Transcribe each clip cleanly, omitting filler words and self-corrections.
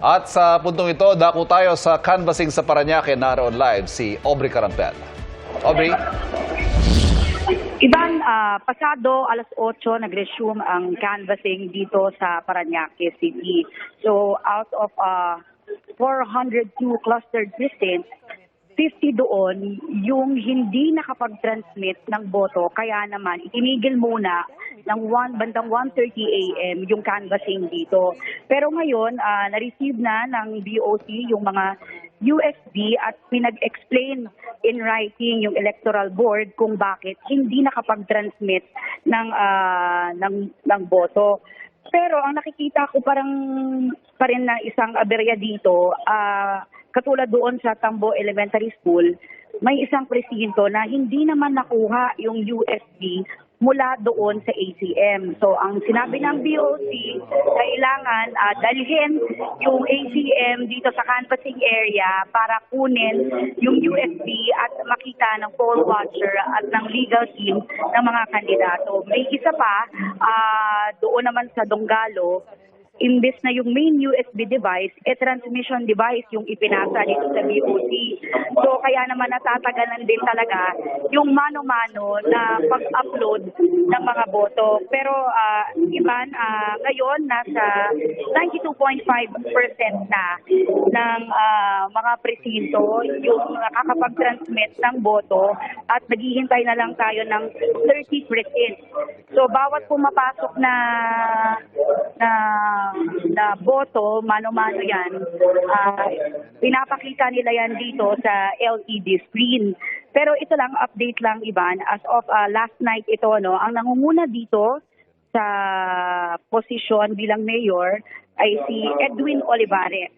At sa puntong ito, dako tayo sa canvassing sa Parañaque. Naroon live si Aubrey Carampel. Aubrey? Ivan, pasado alas 8, nag-resume ang canvassing dito sa Parañaque City. So out of 402 clustered precincts, 50 doon yung hindi nakapag-transmit ng boto. Kaya naman, itinigil muna ng bandang 1:30 a.m. yung canvassing dito. Pero ngayon, na-receive na ng BOC yung mga USB at pinag-explain in writing yung electoral board kung bakit hindi nakapag-transmit ng boto. Pero ang nakikita ko pa rin na isang aberya dito, katulad doon sa Tambo Elementary School, may isang presinto na hindi naman nakuha yung USB mula doon sa ACM. So ang sinabi ng BOC, kailangan dalhin yung ACM dito sa canvassing area para kunin yung USB at makita ng poll watcher at ng legal team ng mga kandidato. May isa pa, doon naman sa Donggalo, imbes na yung main USB device, transmission device yung ipinasa dito sa BOC. So kaya naman natatagalan din talaga yung mano-mano na pag-upload ng mga boto. Pero Ivan, ngayon nasa 92.5% na ng mga presinto yung nakakapag-transmit ng boto at naghihintay na lang tayo ng 30 precincts. So bawat pumapasok na boto, mano-mano yan, pinapakita nila yan dito sa LED screen. Pero ito lang, update lang, Ivan, as of last night ito, no, ang nangunguna dito sa posisyon bilang mayor ay si Edwin Olivares.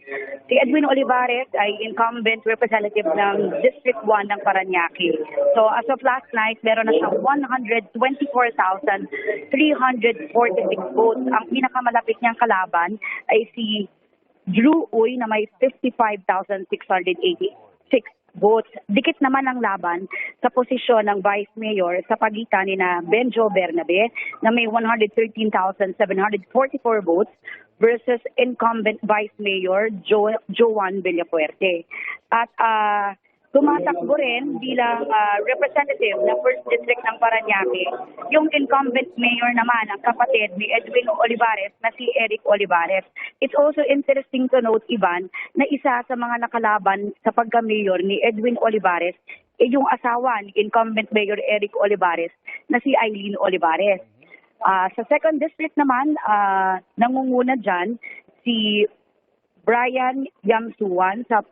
Si Edwin Olivares ay incumbent representative ng District 1 ng Parañaque. So as of last night, meron na siyang 124,346 votes. Ang pinakamalapit niyang kalaban ay si Drew Uy na may 55,686 votes. Dikit naman ang laban sa posisyon ng Vice Mayor sa pagitan ni na Benjo Bernabe na may 113,744 votes versus incumbent Vice Mayor Joan Villafuerte. At tumatakbo rin bilang representative ng First District ng Parañaque yung incumbent mayor naman, ang kapatid ni Edwin Olivares na si Eric Olivares. It's also interesting to note, Ivan, na isa sa mga nakalaban sa pagka-mayor ni Edwin Olivares ay yung asawa ni incumbent mayor Eric Olivares na si Eileen Olivares. Sa Second District naman, nangunguna dyan si Brian Yamsuan sa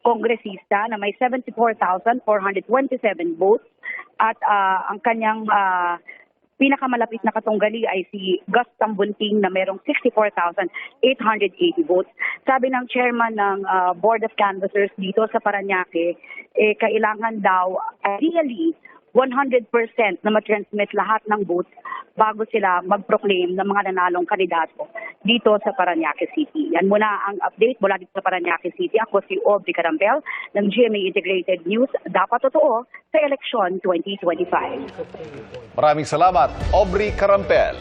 kongresista na may 74,427 votes at ang kanyang pinakamalapit na katunggali ay si Gus Tambunting na mayroong 64,880 votes. Sabi ng chairman ng Board of Canvassers dito sa Parañaque, kailangan daw ideally 100% na matransmit lahat ng votes bago sila mag-proclaim ng mga nanalong kandidato dito sa Parañaque City. Yan muna ang update mula dito sa Parañaque City. Ako si Aubrey Carampel ng GMA Integrated News. Dapat totoo sa eleksyon 2025. Maraming salamat, Aubrey Carampel.